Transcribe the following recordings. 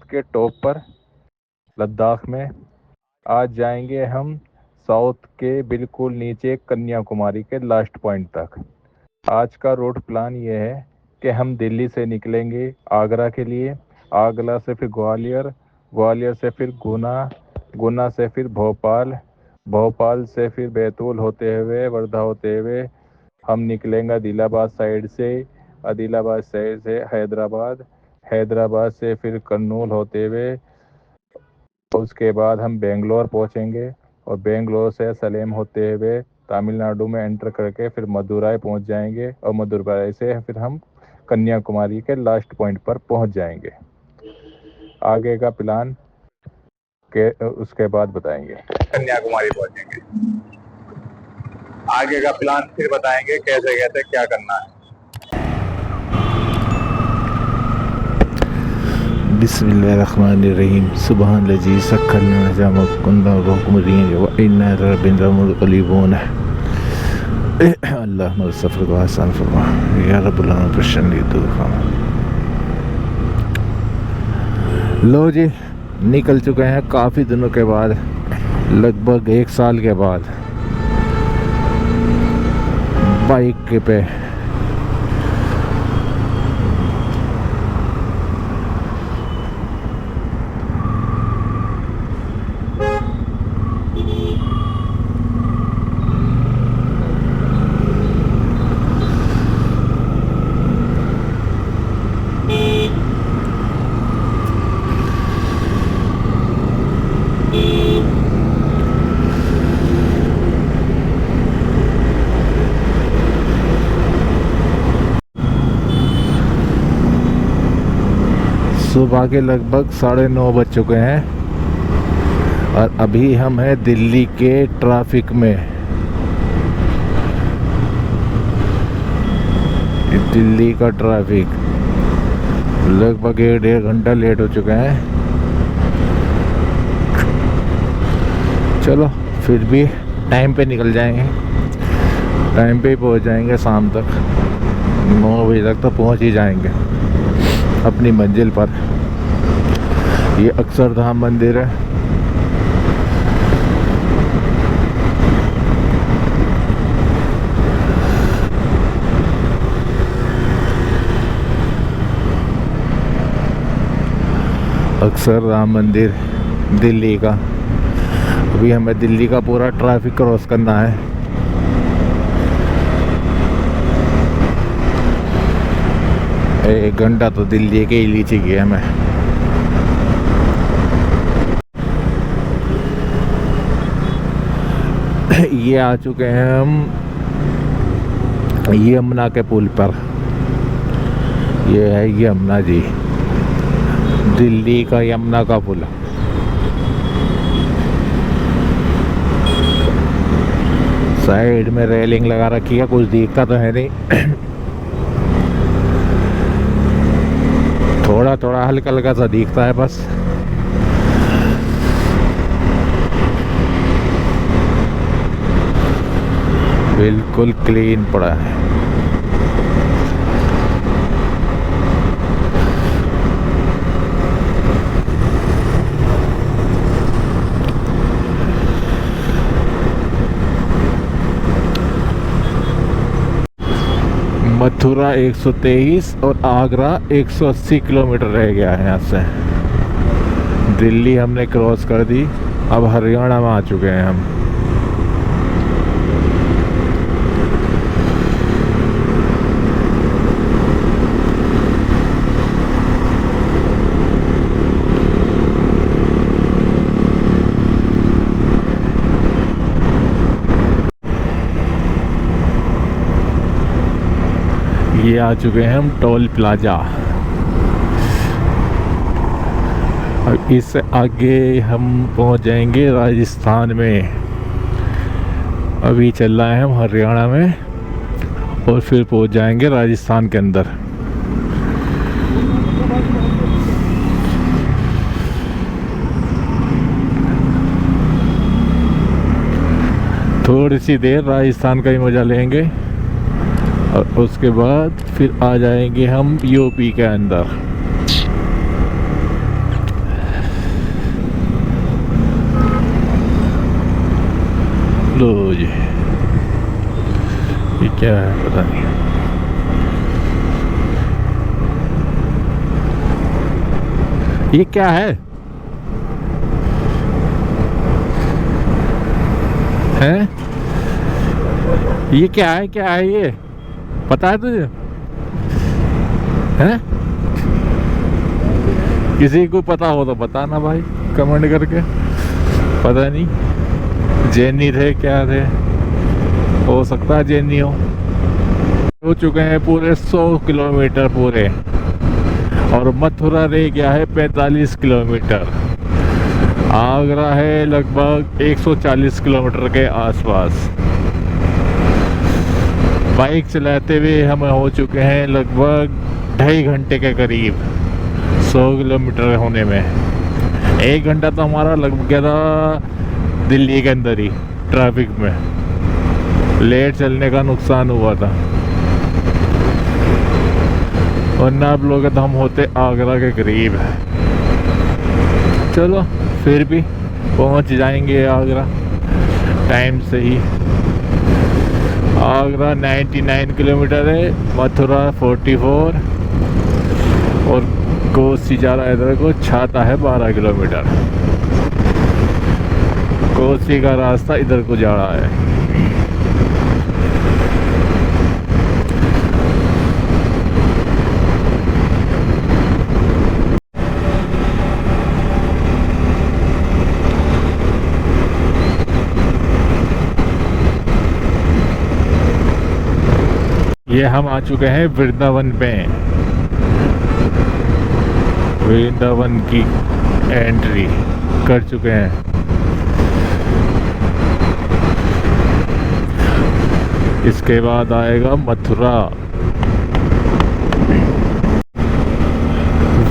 के टॉप पर लद्दाख में। आज जाएंगे हम साउथ के बिल्कुल नीचे कन्याकुमारी के लास्ट पॉइंट तक। आज का रूट प्लान ये है कि हम दिल्ली से निकलेंगे आगरा के लिए, आगरा से फिर ग्वालियर, ग्वालियर से फिर गुना, गुना से फिर भोपाल, भोपाल से फिर बैतूल होते हुए वर्धा होते हुए हम निकलेंगे आदिलाबाद साइड से, आदिलाबाद साइड से हैदराबाद, हैदराबाद से फिर कर्नूल होते हुए उसके बाद हम बेंगलोर पहुंचेंगे और बेंगलोर से सलेम होते हुए तमिलनाडु में एंटर करके फिर मदुराई पहुंच जाएंगे और मदुराई से फिर हम कन्याकुमारी के लास्ट पॉइंट पर पहुंच जाएंगे। आगे का प्लान के उसके बाद बताएंगे। कन्याकुमारी पहुंचेंगे, आगे का प्लान फिर बताएंगे कैसे कैसे क्या करना है। बिस्मिल्लाहिर्रहमानिर्रहीम सुबहानल्लज़ी सख्खरना लना कुन्ना वकुमरियन व इन्ना रब्बिना मुक़लिबून। अल्लाहुम्मा सफ़र को आसान फरमा या रब्बुल आलमीन प्रशन्नी दुआ। लो जी, निकल चुके हैं काफ़ी दिनों के बाद, लगभग 1 साल के बाद बाइक पे। सुबह के लगभग 9:30 बज चुके हैं और अभी हम हैं दिल्ली के ट्रैफिक में। दिल्ली का ट्रैफिक लगभग 1.5 घंटा लेट हो चुके हैं। चलो फिर भी टाइम पे निकल जाएंगे, टाइम पे ही पहुंच जाएंगे। शाम तक 9 बजे तक तो पहुंच ही जाएंगे अपनी मंजिल पर। ये अक्षरधाम मंदिर है। अक्षरधाम मंदिर दिल्ली का। अभी हमें दिल्ली का पूरा ट्रैफिक क्रॉस करना है। एक घंटा तो दिल्ली के ही नीचे गया मैं। ये आ चुके हैं हम यमुना के पुल पर। ये है यमुना जी, दिल्ली का यमुना का पुल। साइड में रेलिंग लगा रखी है, कुछ दिखता तो है नहीं। थोड़ा थोड़ा हल्का हल्का सा दिखता है बस। बिल्कुल क्लीन पड़ा है। मथुरा 123 और आगरा 180 किलोमीटर रह गया है यहाँ से। दिल्ली हमने क्रॉस कर दी, अब हरियाणा में आ चुके हैं हम। ये आ चुके हैं हम टोल प्लाजा। और इससे आगे हम पहुंच जाएंगे राजस्थान में। अभी चल रहा है हम हरियाणा में और फिर पहुंच जाएंगे राजस्थान के अंदर। थोड़ी सी देर राजस्थान का ही मज़ा लेंगे और उसके बाद फिर आ जाएंगे हम यूपी के अंदर। क्या है पता नहीं। ये क्या है? हैं? ये क्या है? क्या है ये? पता है तुझे? हैं? किसी को पता हो तो बताना भाई कमेंट करके। पता नहीं जैनी थे क्या थे, हो सकता है जैनी हो चुके हैं पूरे 100 किलोमीटर पूरे, और मथुरा रह गया है 45 किलोमीटर। आगरा है लगभग 140 किलोमीटर के आसपास। बाइक चलाते हुए हम हो चुके हैं लगभग 2.5 घंटे के करीब 100 किलोमीटर होने में। 1 घंटा तो हमारा लग गया था दिल्ली के अंदर ही ट्रैफिक में। लेट चलने का नुकसान हुआ था, वरना आप लोग तो हम होते आगरा के करीब। चलो फिर भी पहुंच जाएंगे आगरा टाइम से ही। आगरा 99 किलोमीटर है, मथुरा 44, और कोसी जा रहा है इधर को, छाता है 12 किलोमीटर। कोसी का रास्ता इधर को जा रहा है। ये हम आ चुके हैं वृंदावन में। वृंदावन की एंट्री कर चुके हैं। इसके बाद आएगा मथुरा।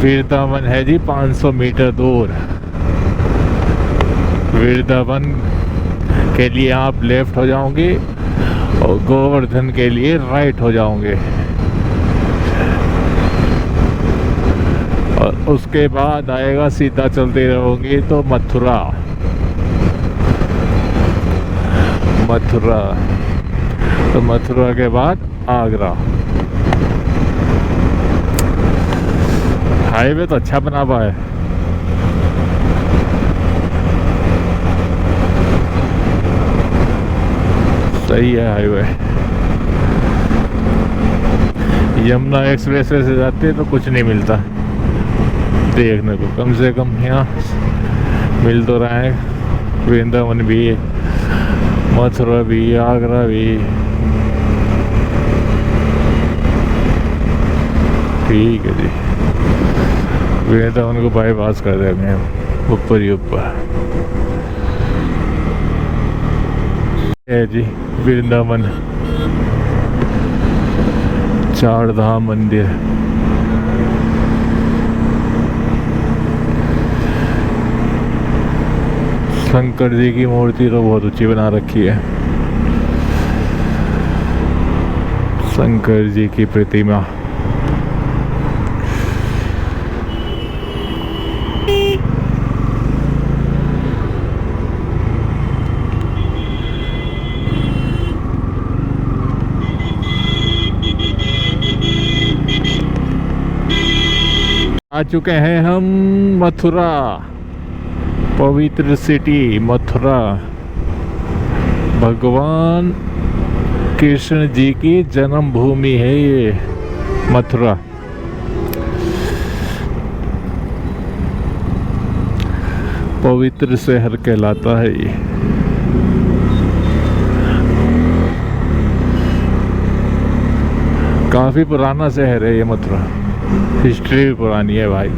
वृंदावन है जी 500 मीटर दूर। वृंदावन के लिए आप लेफ्ट हो जाओगे और गोवर्धन के लिए राइट हो जाओगे, और उसके बाद आएगा सीधा चलते रहोगे तो मथुरा। तो मथुरा के बाद आगरा। हाईवे तो अच्छा बना हुआ है। सही है हाईवे। यमुना एक्सप्रेस वे से जाते तो कुछ नहीं मिलता देखने को, कम से कम यहाँ मिल तो रहा है। वृंदावन भी, मथुरा भी, आगरा भी। ठीक है जी, वृंदावन को बाईपास कर देंगे हम ऊपर ही ऊपर। है जी वृंदावन, 4 धाम मंदिर। शंकर जी की मूर्ति तो बहुत ऊंची बना रखी है। शंकर जी की प्रतिमा। आ चुके हैं हम मथुरा, पवित्र सिटी मथुरा। भगवान कृष्ण जी की जन्मभूमि है ये मथुरा। पवित्र शहर कहलाता है ये। काफी पुराना शहर है ये मथुरा, हिस्ट्री भी पुरानी है भाई।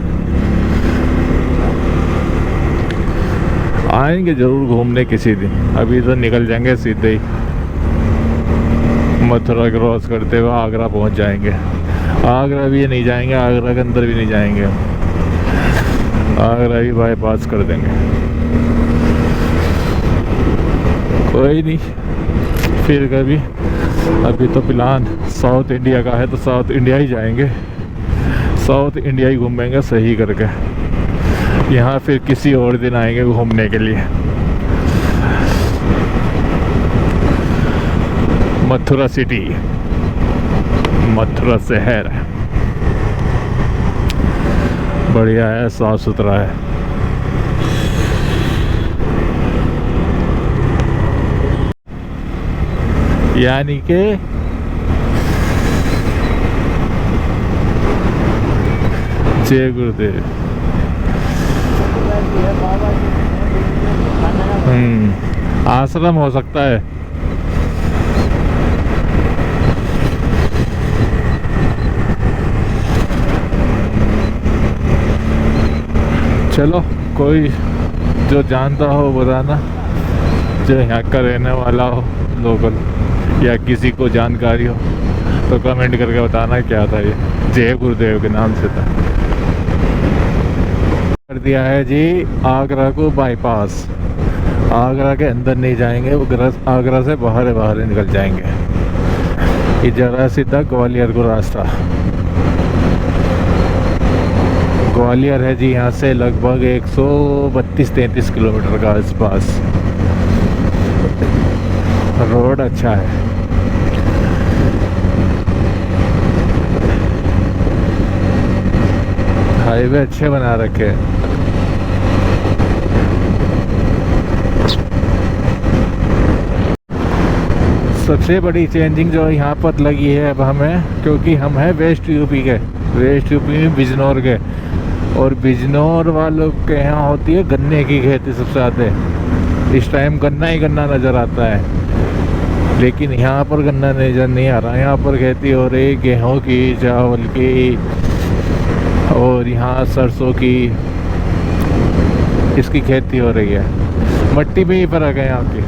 आएंगे जरूर घूमने किसी दिन, अभी तो निकल जाएंगे सीधे ही। मथुरा क्रॉस करते हुए आगरा पहुंच जाएंगे। आगरा भी नहीं जाएंगे, आगरा के अंदर भी नहीं जाएंगे, आगरा भी बाईपास कर देंगे। कोई नहीं, फिर कभी। अभी तो प्लान साउथ इंडिया का है तो साउथ इंडिया ही जाएंगे, साउथ इंडिया ही घूमेंगे सही करके। यहाँ फिर किसी और दिन आएंगे घूमने के लिए। मथुरा सिटी, मथुरा शहर बढ़िया है, साफ सुथरा है। यानी कि जय गुरुदेव। आश्रम हो सकता है। चलो, कोई जो जानता हो बताना, जो यहाँ का रहने वाला हो, लोकल, या किसी को जानकारी हो तो कमेंट करके बताना क्या था ये। जय गुरुदेव के नाम से था। कर दिया है जी आगरा को बाईपास। आगरा के अंदर नहीं जाएंगे, वो आगरा से बाहर बाहर निकल जाएंगे। ये जरा सीधा ग्वालियर को रास्ता। ग्वालियर है जी यहाँ से लगभग 132-33 किलोमीटर का आसपास। रोड अच्छा है। हाईवे अच्छे बना रखे हैं। सबसे बड़ी चेंजिंग जो यहाँ पर लगी है अब हमें, क्योंकि हम हैं वेस्ट यूपी के, वेस्ट यूपी में बिजनौर के, और बिजनौर वालों के यहाँ होती है गन्ने की खेती सबसे ज़्यादा। इस टाइम गन्ना ही गन्ना नज़र आता है, लेकिन यहाँ पर गन्ना नज़र नहीं आ रहा। यहाँ पर खेती हो रही गेहूँ की, चावल की, और यहाँ सरसों की, इसकी खेती हो रही है। मिट्टी में ही फ़र्क है यहाँ की।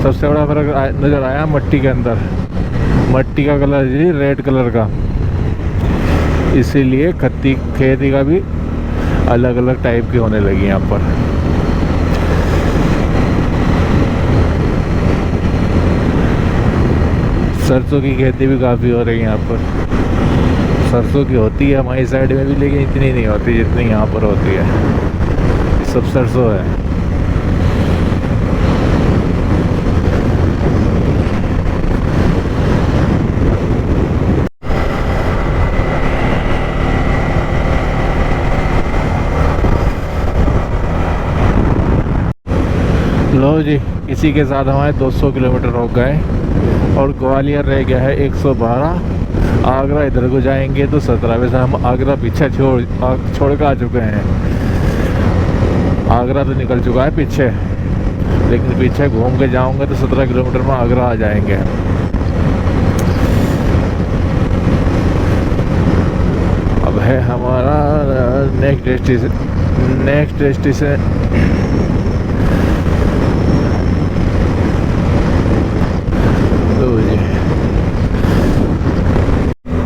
सबसे बड़ा फ़र्क नज़र आया मट्टी के अंदर। मट्टी का कलर जी रेड कलर का, इसीलिए खेती का भी अलग अलग टाइप की होने लगी यहाँ पर। सरसों की खेती भी काफ़ी हो रही है यहाँ पर। सरसों की होती है हमारी साइड में भी, लेकिन इतनी नहीं होती जितनी यहाँ पर होती है। सब सरसों है। लो जी, इसी के साथ हमारे 200 किलोमीटर हो गए और ग्वालियर रह गया है 112। आगरा इधर को जाएंगे तो 17। वैसे हम आगरा पीछे छोड़ कर आ चुके हैं। आगरा तो निकल चुका है पीछे, लेकिन पीछे घूम के जाऊंगे तो 17 किलोमीटर में आगरा आ जाएंगे। अब है हमारा नेक्स्ट डेस्टिनेशन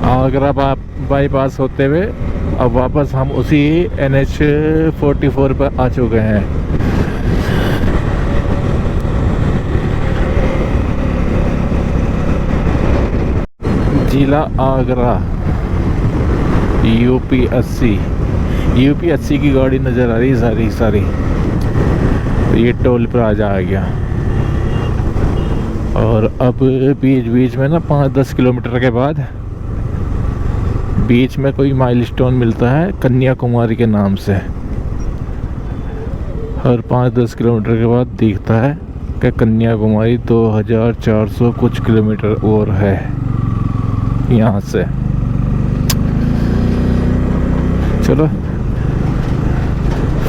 आगरा बाईपास होते हुए अब वापस हम उसी NH44 पर आ चुके हैं। जिला आगरा, यूपी 80 की गाड़ी नज़र आ रही है सारी। ये टोल प्लाजा आ गया। और अब बीच में ना 5-10 किलोमीटर के बाद बीच में कोई माइलस्टोन मिलता है कन्याकुमारी के नाम से। हर 5-10 किलोमीटर के बाद दिखता है कि कन्याकुमारी 2400 कुछ किलोमीटर और है यहाँ से। चलो,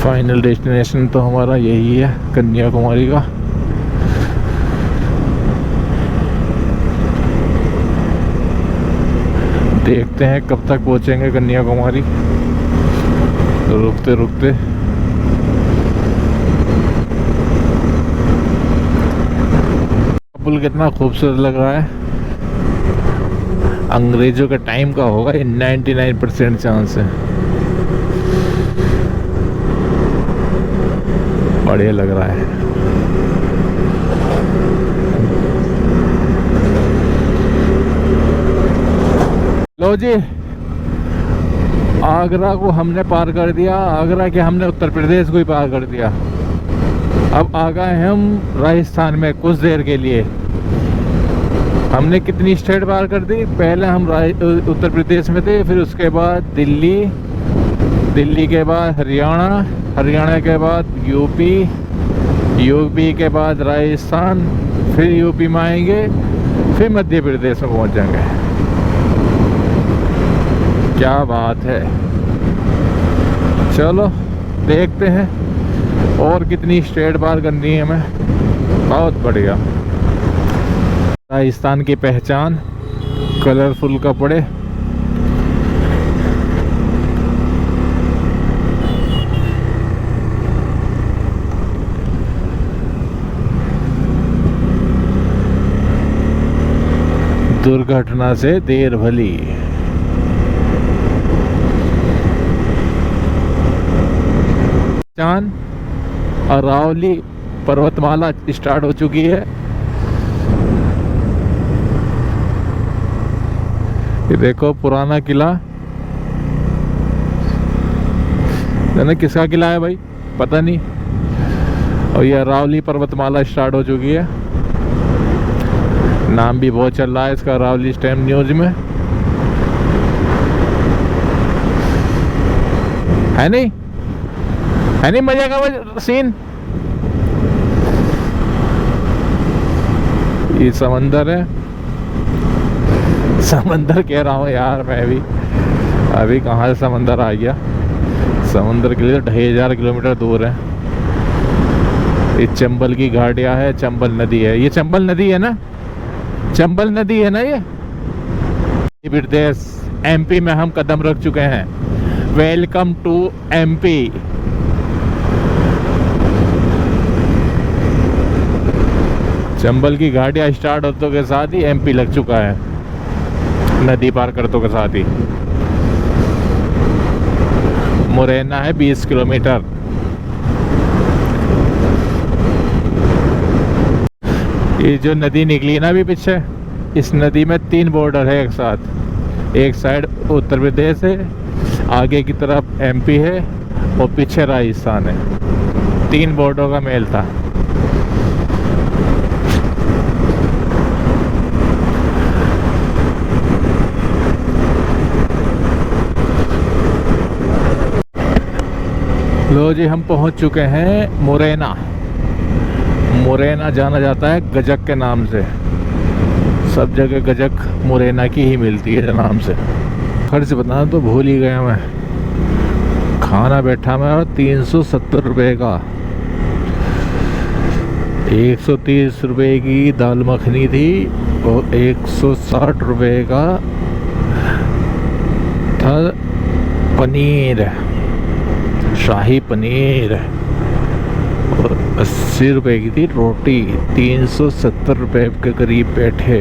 फाइनल डेस्टिनेशन तो हमारा यही है, कन्याकुमारी का। देखते हैं कब तक पहुंचेंगे कन्याकुमारी, रुकते रुकते। पुल कितना खूबसूरत लग रहा है। अंग्रेजों के टाइम का होगा, ये 99% चांस है। बढ़िया लग रहा है। लो जी, आगरा को हमने पार कर दिया। आगरा के हमने उत्तर प्रदेश को ही पार कर दिया। अब आ गए हम राजस्थान में कुछ देर के लिए। हमने कितनी स्टेट पार कर दी? पहले हम उत्तर प्रदेश में थे, फिर उसके बाद दिल्ली, दिल्ली के बाद हरियाणा, हरियाणा के बाद यूपी, यूपी के बाद राजस्थान, फिर यूपी में आएंगे, फिर मध्य प्रदेश में पहुंच जाएंगे। क्या बात है। चलो देखते हैं और कितनी स्टेट पार करनी है हमें। बहुत बढ़िया। राजस्थान की पहचान, कलरफुल कपड़े। दुर्घटना से देर भली। पहचान अरावली पर्वतमाला स्टार्ट हो चुकी है। ये देखो पुराना किला। ना किसका किला है भाई पता नहीं। और ये अरावली पर्वतमाला स्टार्ट हो चुकी है। नाम भी बहुत चल रहा है इसका अरावली टाइम न्यूज में, है नहीं? है नहीं मजा का सीन? ये समंदर है। समंदर कह रहा हूँ यार मैं भी, अभी कहाँ से समंदर आ गया। समंदर के लिए तो 2500 किलोमीटर दूर है। ये चंबल की घाटियाँ है, चंबल नदी है। ये चंबल नदी है ना? चंबल नदी है ना ये? प्रदेश एमपी में हम कदम रख चुके हैं। Welcome to MP. चंबल की घाटियाँ स्टार्ट होते के साथ ही एमपी लग चुका है, नदी पार करतों के साथ ही। मुरैना है 20 किलोमीटर। ये जो नदी निकली है ना अभी पीछे, इस नदी में 3 बॉर्डर है एक साथ। एक साइड उत्तर प्रदेश है, आगे की तरफ एमपी है और पीछे राजस्थान है। 3 बॉर्डरों का मेल था। लो जी हम पहुंच चुके हैं मुरैना। मुरैना जाना जाता है गजक के नाम से। सब जगह गजक मुरैना की ही मिलती है नाम से। खर्च बताना तो भूल ही गया मैं। खाना बैठा मैं 370 रुपये का। 130 रुपये की दाल मखनी थी और 160 रुपये का था पनीर, शाही पनीर, और 80 रुपए की थी रोटी। 370 रुपए के करीब बैठे।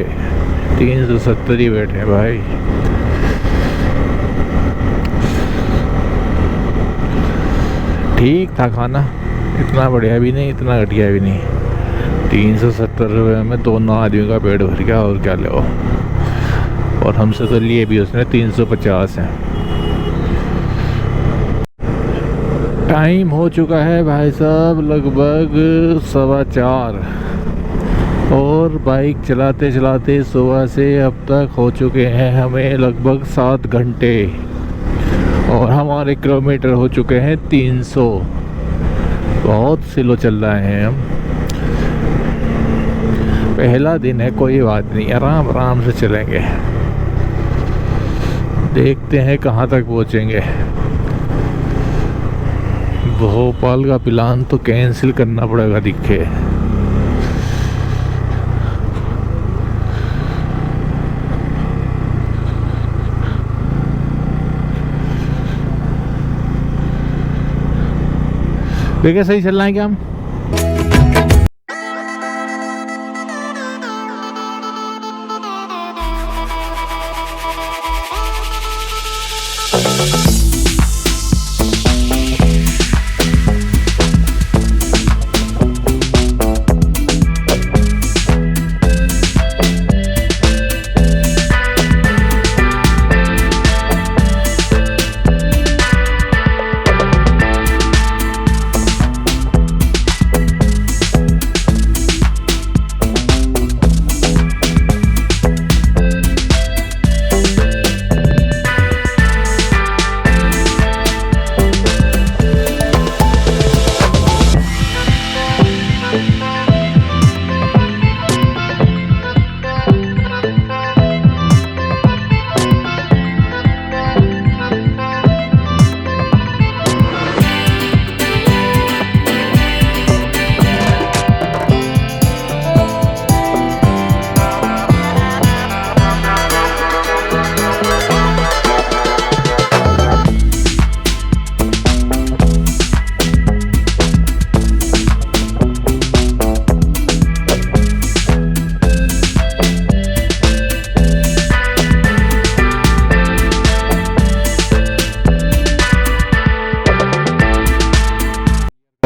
370 ही बैठे भाई। ठीक था खाना, इतना बढ़िया भी नहीं इतना घटिया भी नहीं। 370 रुपये में दोनों आदमियों का पेट भर गया और क्या लो। और हमसे तो लिए भी उसने 350 है। टाइम हो चुका है भाई साहब लगभग 4:15 और बाइक चलाते चलाते सुबह से अब तक हो चुके हैं हमें लगभग 7 घंटे और हमारे किलोमीटर हो चुके हैं 300। बहुत स्लो चल रहे हैं हम। पहला दिन है, कोई बात नहीं, आराम आराम से चलेंगे। देखते हैं कहाँ तक पहुँचेंगे। भोपाल का प्लान तो कैंसिल करना पड़ेगा दिखे। देखिए सही चल रहा है क्या हम?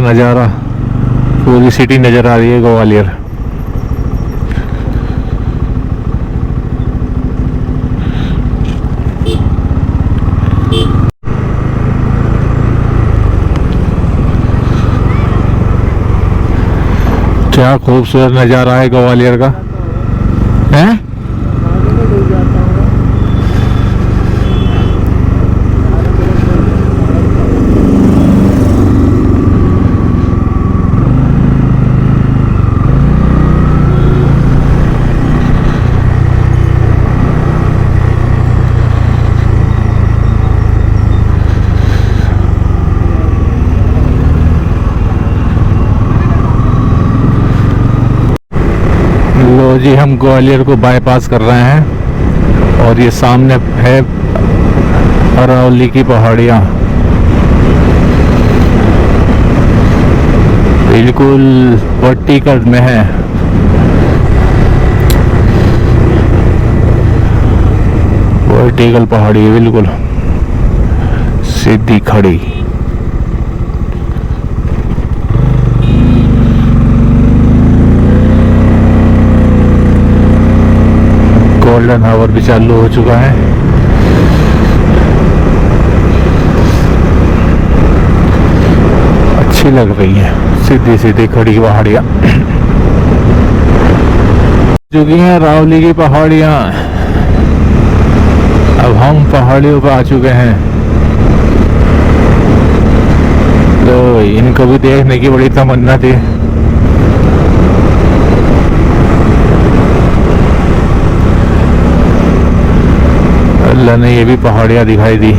नज़ारा, पूरी सिटी नज़र आ रही है ग्वालियर। क्या खूबसूरत नज़ारा है ग्वालियर का, है? लो जी, हम ग्वालियर को बाईपास कर रहे हैं और ये सामने है अरावली की पहाड़ियाँ, बिल्कुल वर्टिकल में है। वर्टिकल पहाड़ी है, बिल्कुल सीधी खड़ी। गोल्डन आवर भी चालू हो चुका है। अच्छी लग रही है, सीधी सीधी खड़ी पहाड़ियाँ। चुकी हैं अरावली की पहाड़ियाँ। अब हम पहाड़ियों पर आ चुके हैं, तो इनको भी देखने की बड़ी तमन्ना थी। अल्लाह ने ये भी पहाड़ियाँ दिखाई दी।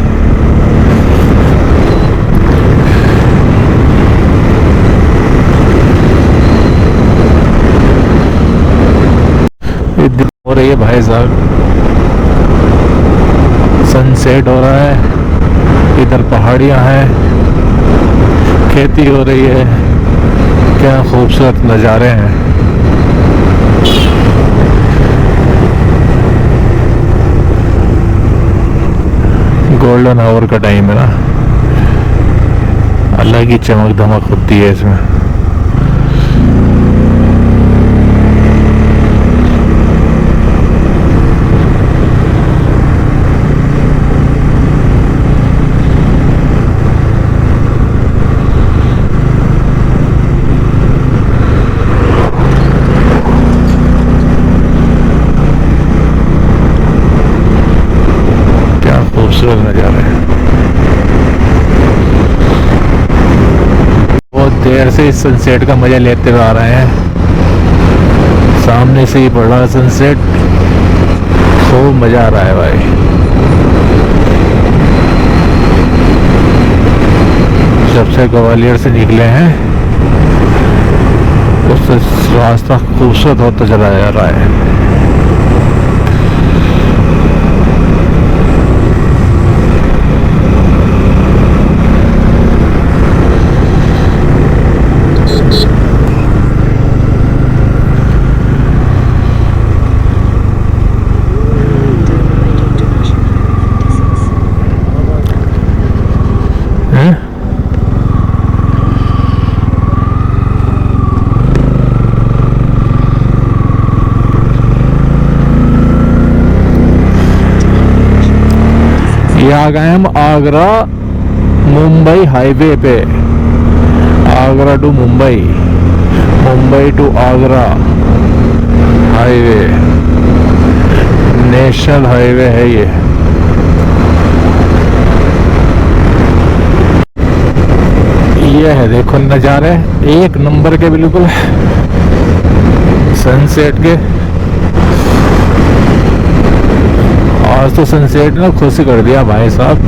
हो रही है भाई साहब, सनसेट हो रहा है, इधर पहाड़ियाँ हैं, खेती हो रही है, क्या खूबसूरत नज़ारे हैं। गोल्डन आवर का टाइम है ना, अलग ही चमक धमक होती है इसमें। खूबसूरत नज़ारा है। बहुत देर से इस सनसेट का मजा लेते हुए आ रहे हैं, सामने से ही पड़ रहा है सनसेट, खूब मजा आ रहा है भाई। जब से ग्वालियर से निकले हैं उससे रास्ता खूबसूरत होता चला जा रहा है। ये आ गए हम आगरा मुंबई हाईवे पे, Agra to Mumbai, Mumbai to Agra highway, national highway है ये। ये है देखो नज़ारे एक नंबर के, बिल्कुल सनसेट के। आज तो सनसेट ने खुश कर दिया भाई साहब।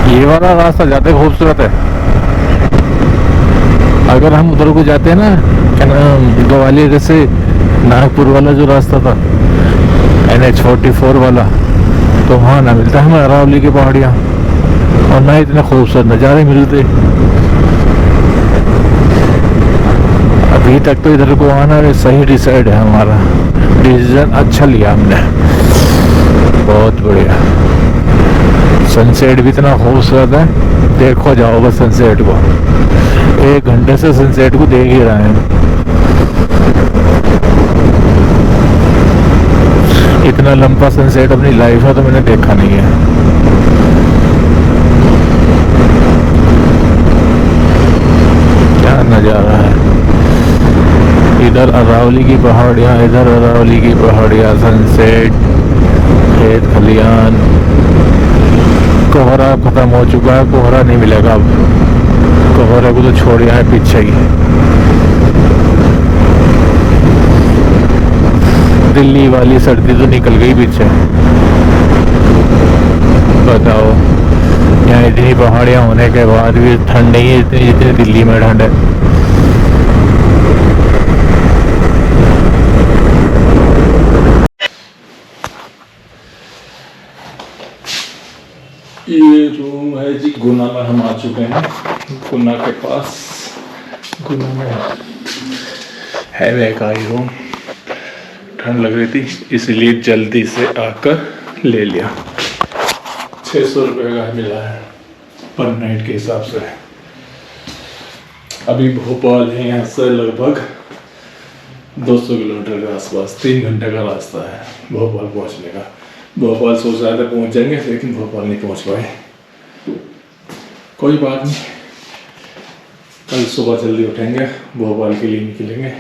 ये वाला रास्ता जाते खूबसूरत है। अगर हम उधर को जाते हैं ना, क्या नाम, ग्वालियर से नागपुर वाला जो रास्ता था NH44 वाला, तो वहाँ ना मिलता हमें अरावली की पहाड़ियाँ। और ना इतने खूबसूरत नज़ारे मिलते। अभी तक तो इधर को आना सही डिसाइड है, हमारा डिसीजन अच्छा लिया हमने, बहुत बढ़िया। सनसेट भी इतना खूबसूरत है, देखो जाओ बस सनसेट को, 1 घंटे से सनसेट को देख ही रहे हैं। इतना लंबा सनसेट अपनी लाइफ में तो मैंने देखा नहीं है। क्या नज़ारा है, इधर अरावली की पहाड़ियाँ, इधर अरावली की पहाड़ियाँ, सनसेट, खेत खलियान। कोहरा खत्म हो चुका है, कोहरा नहीं मिलेगा अब, कोहरे को तो छोड़िया है पीछे ही। दिल्ली वाली सर्दी तो निकल गई पीछे। बताओ, यहाँ इतनी पहाड़ियाँ होने के बाद भी ठंड नहीं है इतनी जितनी दिल्ली में ठंड है। ये रूम है जी, गुना में हम आ चुके हैं, गुना के पास, गुना में है मेरा ही रूम। ठंड लग रही थी इसलिए जल्दी से आकर ले लिया। 600 रुपये का मिला है पर नाइट के हिसाब से। अभी भोपाल है यहाँ से लगभग 200 किलोमीटर के आसपास, 3 घंटे का रास्ता है भोपाल पहुँचने का। भोपाल सोच रहा था पहुँच जाएंगे, लेकिन भोपाल नहीं पहुँच पाए। कोई बात नहीं, कल सुबह जल्दी उठेंगे, भोपाल के लिए निकलेंगे।